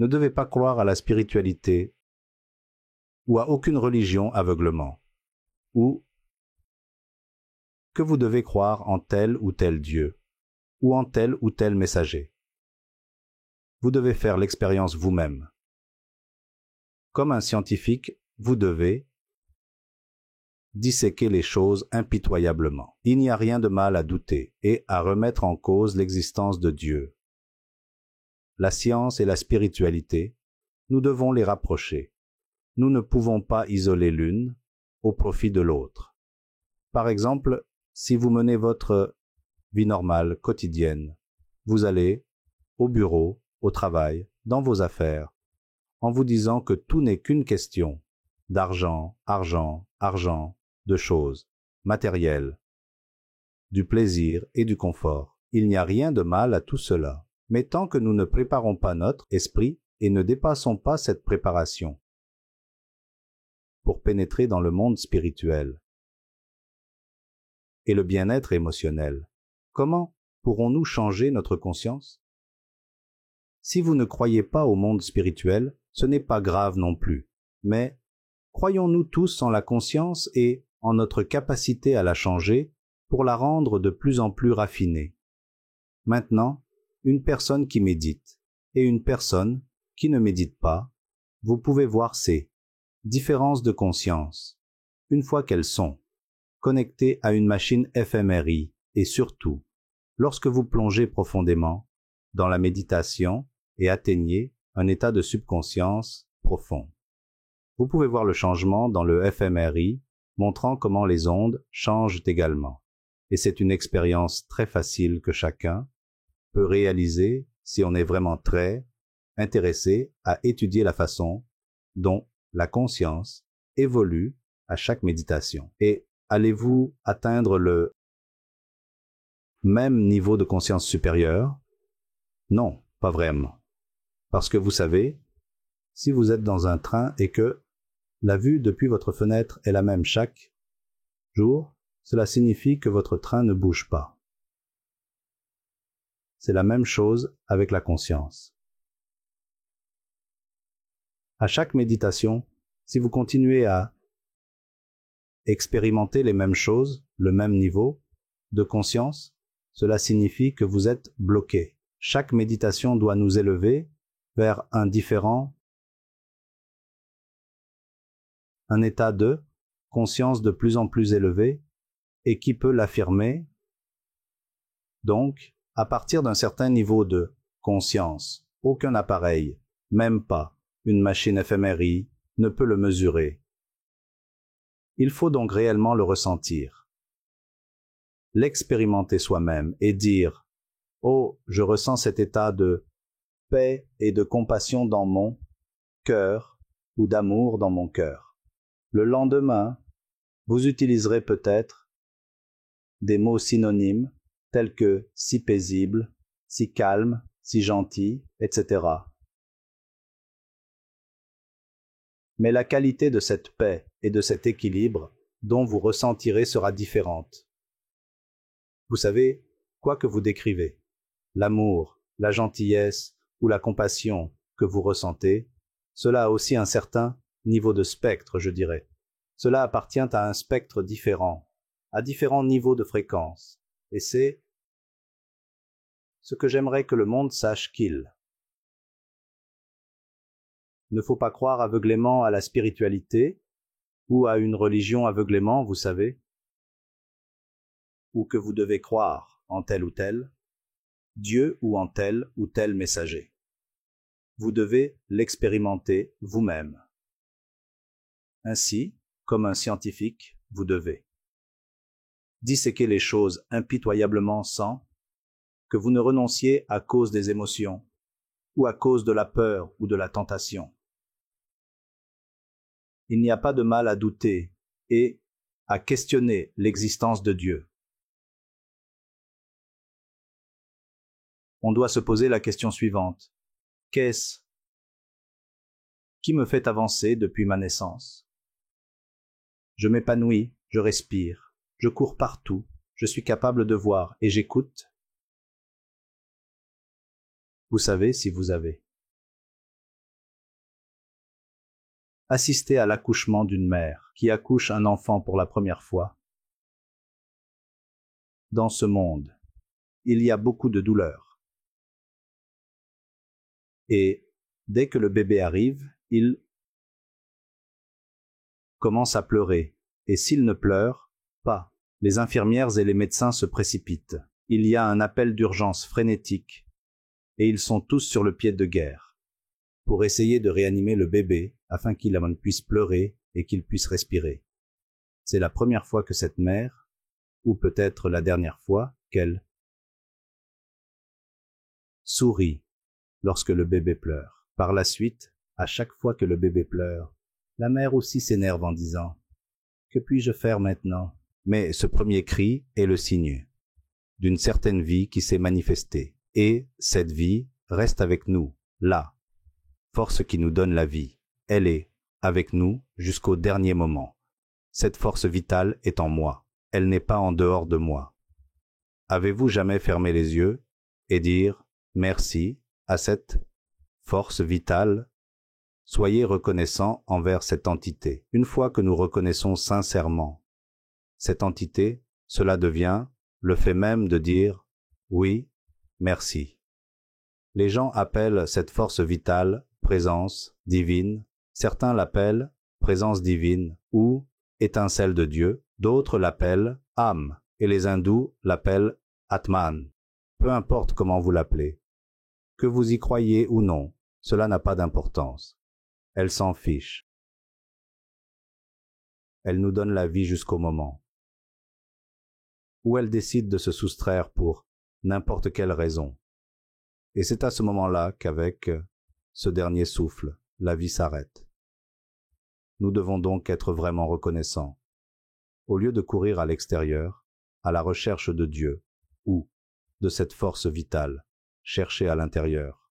ne devez pas croire à la spiritualité ou à aucune religion aveuglement, ou que vous devez croire en tel ou tel Dieu, ou en tel ou tel messager. Vous devez faire l'expérience vous-même. Comme un scientifique, vous devez disséquer les choses impitoyablement. Il n'y a rien de mal à douter et à remettre en cause l'existence de Dieu. La science et la spiritualité, nous devons les rapprocher. Nous ne pouvons pas isoler l'une au profit de l'autre. Par exemple, si vous menez votre vie normale, quotidienne, vous allez au bureau, au travail, dans vos affaires, en vous disant que tout n'est qu'une question d'argent, argent, argent, de choses, matérielles, du plaisir et du confort. Il n'y a rien de mal à tout cela. Mais tant que nous ne préparons pas notre esprit et ne dépassons pas cette préparation pour pénétrer dans le monde spirituel et le bien-être émotionnel, comment pourrons-nous changer notre conscience? Si vous ne croyez pas au monde spirituel, ce n'est pas grave non plus, mais croyons-nous tous en la conscience et en notre capacité à la changer pour la rendre de plus en plus raffinée. Maintenant, une personne qui médite et une personne qui ne médite pas, vous pouvez voir ces différences de conscience, une fois qu'elles sont connectées à une machine fMRI et surtout, lorsque vous plongez profondément dans la méditation et atteignez un état de subconscience profond. Vous pouvez voir le changement dans le fMRI, montrant comment les ondes changent également. Et c'est une expérience très facile que chacun peut réaliser si on est vraiment très intéressé à étudier la façon dont la conscience évolue à chaque méditation. Et allez-vous atteindre le même niveau de conscience supérieure? Non, pas vraiment. Parce que vous savez, si vous êtes dans un train et que la vue depuis votre fenêtre est la même chaque jour, cela signifie que votre train ne bouge pas. C'est la même chose avec la conscience. À chaque méditation, si vous continuez à expérimenter les mêmes choses, le même niveau de conscience, cela signifie que vous êtes bloqué. Chaque méditation doit nous élever vers un état de conscience de plus en plus élevé, et qui peut l'affirmer. Donc, à partir d'un certain niveau de conscience, aucun appareil, même pas une machine fMRI, ne peut le mesurer. Il faut donc réellement le ressentir, l'expérimenter soi-même et dire « Oh, je ressens cet état de paix et de compassion dans mon cœur ou d'amour dans mon cœur. » Le lendemain, vous utiliserez peut-être des mots synonymes tels que si paisible, si calme, si gentil, etc. Mais la qualité de cette paix et de cet équilibre dont vous ressentirez sera différente. Vous savez, quoi que vous décrivez, l'amour, la gentillesse ou la compassion que vous ressentez, cela a aussi un certain niveau de spectre, je dirais. Cela appartient à un spectre différent, à différents niveaux de fréquence, et c'est ce que j'aimerais que le monde sache qu'il ne faut pas croire aveuglément à la spiritualité ou à une religion aveuglément, vous savez, ou que vous devez croire en tel ou tel Dieu ou en tel ou tel messager. Vous devez l'expérimenter vous-même. Ainsi, comme un scientifique, vous devez disséquer les choses impitoyablement sans que vous ne renonciez à cause des émotions ou à cause de la peur ou de la tentation. Il n'y a pas de mal à douter et à questionner l'existence de Dieu. On doit se poser la question suivante. Qu'est-ce qui me fait avancer depuis ma naissance? Je m'épanouis, je respire, je cours partout, je suis capable de voir et j'écoute. Vous savez si vous avez Assistez à l'accouchement d'une mère qui accouche un enfant pour la première fois. Dans ce monde, il y a beaucoup de douleur. Et dès que le bébé arrive, il commence à pleurer. Et s'il ne pleure pas, les infirmières et les médecins se précipitent. Il y a un appel d'urgence frénétique et ils sont tous sur le pied de guerre pour essayer de réanimer le bébé afin qu'il puisse pleurer et qu'il puisse respirer. C'est la première fois que cette mère, ou peut-être la dernière fois, qu'elle sourit lorsque le bébé pleure. Par la suite, à chaque fois que le bébé pleure, la mère aussi s'énerve en disant « Que puis-je faire maintenant ?» Mais ce premier cri est le signe d'une certaine vie qui s'est manifestée. Et cette vie reste avec nous, là. Force qui nous donne la vie. Elle est avec nous jusqu'au dernier moment. Cette force vitale est en moi. Elle n'est pas en dehors de moi. Avez-vous jamais fermé les yeux et dire merci à cette force vitale? Soyez reconnaissant envers cette entité. Une fois que nous reconnaissons sincèrement cette entité, cela devient le fait même de dire oui, merci. Les gens appellent cette force vitale présence divine. Certains l'appellent présence divine ou étincelle de Dieu. D'autres l'appellent âme et les hindous l'appellent Atman. Peu importe comment vous l'appelez. Que vous y croyez ou non, cela n'a pas d'importance. Elle s'en fiche. Elle nous donne la vie jusqu'au moment où elle décide de se soustraire pour n'importe quelle raison. Et c'est à ce moment-là qu'avec ce dernier souffle, la vie s'arrête. Nous devons donc être vraiment reconnaissants. Au lieu de courir à l'extérieur, à la recherche de Dieu ou de cette force vitale, cherchez à l'intérieur.